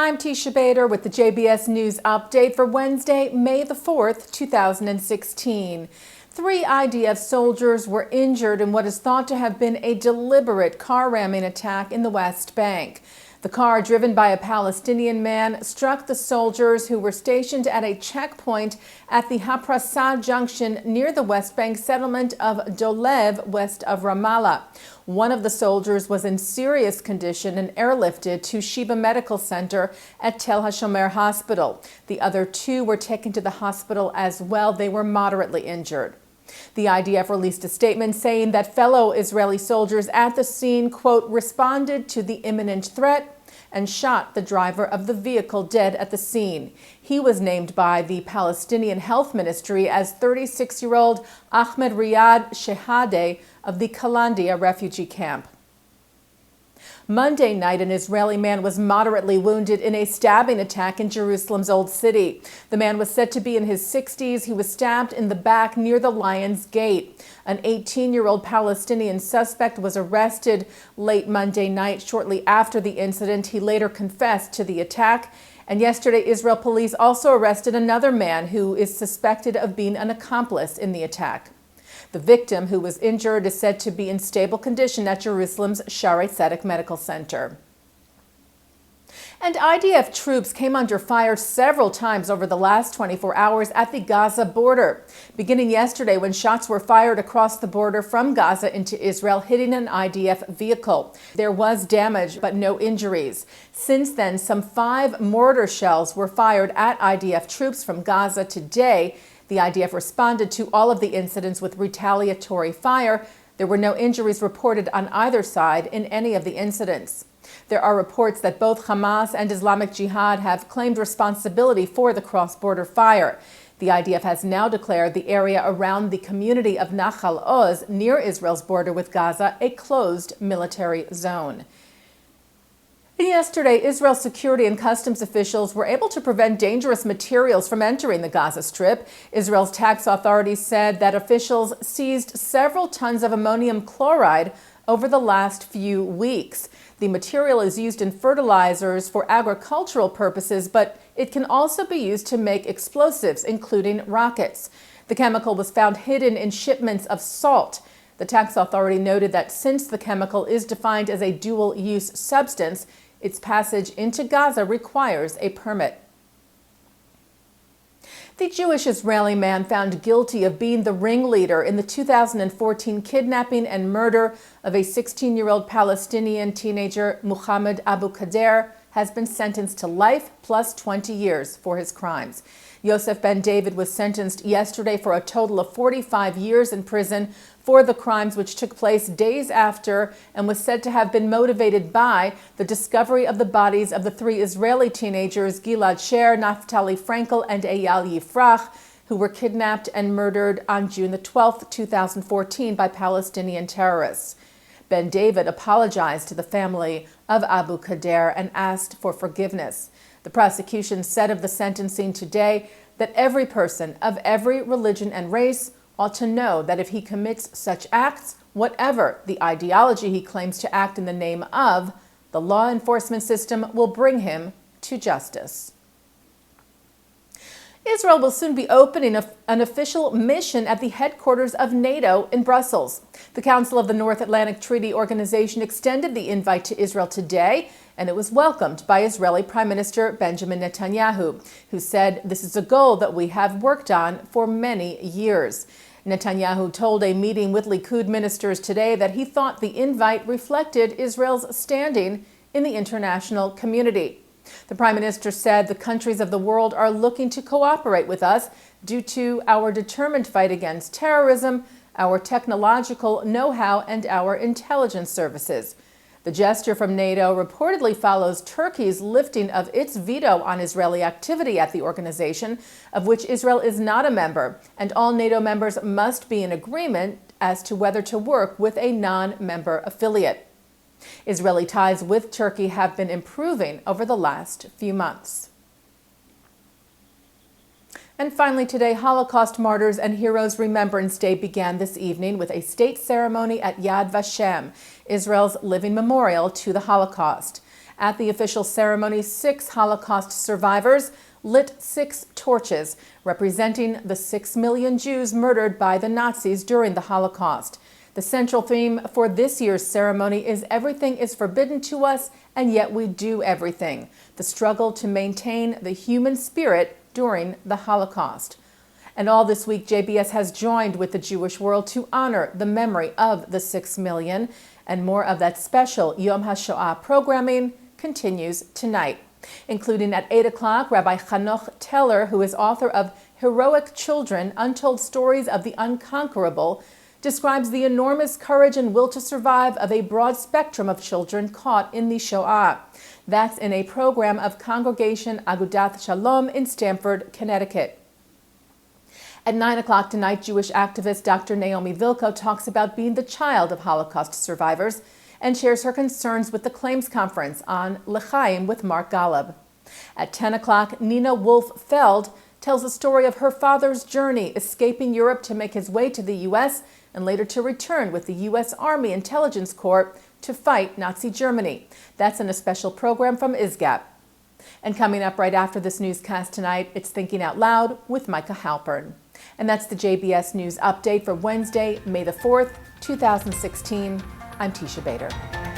I'm Teisha Bader with the JBS News Update for Wednesday, May the 4th, 2016. 3 IDF soldiers were injured in what is thought to have been a deliberate car ramming attack in the West Bank. The car, driven by a Palestinian man, struck the soldiers who were stationed at a checkpoint at the Haprasah junction near the West Bank settlement of Dolev, west of Ramallah. One of the soldiers was in serious condition and airlifted to Sheba Medical Center at Tel HaShomer Hospital. The other 2 were taken to the hospital as well. They were moderately injured. The IDF released a statement saying that fellow Israeli soldiers at the scene, quote, responded to the imminent threat and shot the driver of the vehicle dead at the scene. He was named by the Palestinian Health Ministry as 36-year-old Ahmed Riyad Shehadeh of the Kalandia refugee camp. Monday night, an Israeli man was moderately wounded in a stabbing attack in Jerusalem's Old City. The man was said to be in his 60s. He was stabbed in the back near the Lion's Gate. An 18-year-old Palestinian suspect was arrested late Monday night. Shortly after the incident, he later confessed to the attack. And yesterday, Israel police also arrested another man who is suspected of being an accomplice in the attack. The victim, who was injured, is said to be in stable condition at Jerusalem's Shaarei Tzedek Medical Center. And IDF troops came under fire several times over the last 24 hours at the Gaza border, beginning yesterday when shots were fired across the border from Gaza into Israel, hitting an IDF vehicle. There was damage, but no injuries. Since then, some 5 mortar shells were fired at IDF troops from Gaza today. The IDF responded to all of the incidents with retaliatory fire. There were no injuries reported on either side in any of the incidents. There are reports that both Hamas and Islamic Jihad have claimed responsibility for the cross-border fire. The IDF has now declared the area around the community of Nachal Oz, near Israel's border with Gaza, a closed military zone. Yesterday, Israel's security and customs officials were able to prevent dangerous materials from entering the Gaza Strip. Israel's tax authorities said that officials seized several tons of ammonium chloride over the last few weeks. The material is used in fertilizers for agricultural purposes, but it can also be used to make explosives, including rockets. The chemical was found hidden in shipments of salt. The tax authority noted that since the chemical is defined as a dual-use substance, its passage into Gaza requires a permit. The Jewish-Israeli man found guilty of being the ringleader in the 2014 kidnapping and murder of a 16-year-old Palestinian teenager, Muhammad Abu Cadair, has been sentenced to life plus 20 years for his crimes. Yosef Ben David was sentenced yesterday for a total of 45 years in prison for the crimes which took place days after and was said to have been motivated by the discovery of the bodies of the 3 Israeli teenagers, Gilad Sher, Naftali Frankel, and Eyal Yifrach, who were kidnapped and murdered on June 12, 2014 by Palestinian terrorists. Ben David apologized to the family of Abu Cadair and asked for forgiveness. The prosecution said of the sentencing today that every person of every religion and race ought to know that if he commits such acts, whatever the ideology he claims to act in the name of, the law enforcement system will bring him to justice. Israel will soon be opening an official mission at the headquarters of NATO in Brussels. The Council of the North Atlantic Treaty Organization extended the invite to Israel today, and it was welcomed by Israeli Prime Minister Benjamin Netanyahu, who said, "This is a goal that we have worked on for many years." Netanyahu told a meeting with Likud ministers today that he thought the invite reflected Israel's standing in the international community. The Prime Minister said the countries of the world are looking to cooperate with us due to our determined fight against terrorism, our technological know-how, and our intelligence services. The gesture from NATO reportedly follows Turkey's lifting of its veto on Israeli activity at the organization, of which Israel is not a member, and all NATO members must be in agreement as to whether to work with a non-member affiliate. Israeli ties with Turkey have been improving over the last few months. And finally today, Holocaust Martyrs and Heroes Remembrance Day began this evening with a state ceremony at Yad Vashem, Israel's living memorial to the Holocaust. At the official ceremony, 6 Holocaust survivors lit 6 torches representing the 6 million Jews murdered by the Nazis during the Holocaust. The central theme for this year's ceremony is "Everything is forbidden to us, and yet we do everything," the struggle to maintain the human spirit during the Holocaust. And all this week, JBS has joined with the Jewish world to honor the memory of the 6 million, and more of that special Yom Hashoah programming continues tonight, including at 8 o'clock, Rabbi Hanoch Teller, who is author of Heroic Children, Untold Stories of the Unconquerable, describes the enormous courage and will to survive of a broad spectrum of children caught in the Shoah. That's in a program of Congregation Agudath Shalom in Stamford, Connecticut. At 9 o'clock tonight, Jewish activist Dr. Naomi Vilko talks about being the child of Holocaust survivors and shares her concerns with the Claims Conference on L'chaim with Mark Golub. At 10 o'clock, Nina Wolf-Feld tells the story of her father's journey escaping Europe to make his way to the U.S. and later to return with the U.S. Army Intelligence Corps to fight Nazi Germany. That's in a special program from ISGAP. And coming up right after this newscast tonight, it's Thinking Out Loud with Micah Halpern. And that's the JBS News Update for Wednesday, May the 4th, 2016. I'm Teisha Bader.